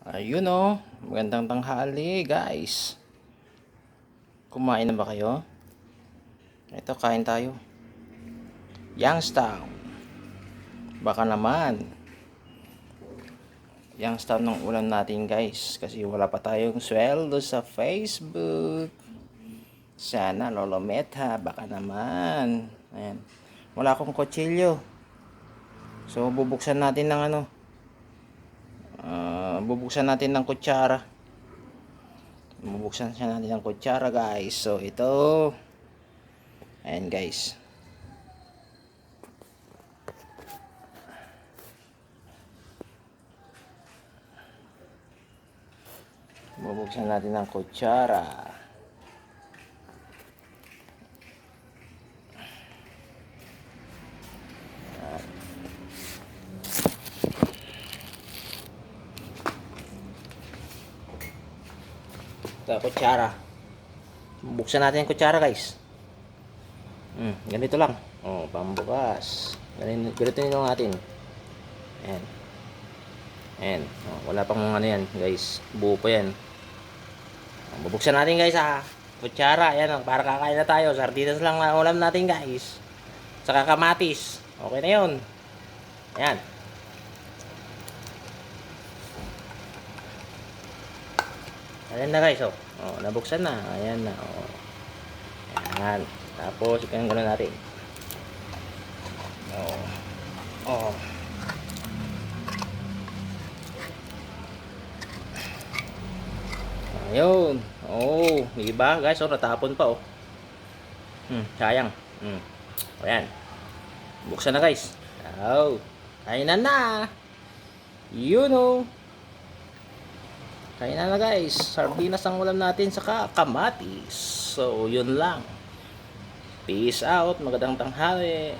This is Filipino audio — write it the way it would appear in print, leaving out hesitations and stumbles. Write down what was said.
Ayun oh, magandang tanghali guys. Kumain na ba kayo? Ito, kain tayo. Youngstown. Baka naman. Youngstown ng ulam natin guys. Kasi wala pa tayong sweldo sa Facebook. Sana Lolo Meta, baka naman. Ayan. Wala akong kutsilyo. So bubuksan natin ng bubuksan natin ng kutsara. Bubuksan siya natin ng kutsara guys. So ito. Ayan guys. Bubuksan natin ng kutsara. Ito, kutsara. Buksan natin yung kutsara guys. Ganito lang. Oh, pambukas. Ganito lang natin. Ayan. Ayan. Oh, wala pang yan guys. Buo pa yan. Bubuksan natin guys kutsara. Ayan, para kakain na tayo. Sardinas lang na ulam natin guys. Saka kamatis. Okay na yun. Ayan. Ayan na guys, oh. Oh, nabuksan na. Ayan na, oh. Ayan. Tapos, gano'n natin. Oh. Oh. Ayun. Oh, iba guys, oh, natapon pa, oh. Sayang. Ayan. Buksan na guys. Oh. Kainan na. Yun, oh. Kainan na guys. Sardinas ang ulam natin saka kamatis. So, yun lang. Peace out. Magandang tanghali.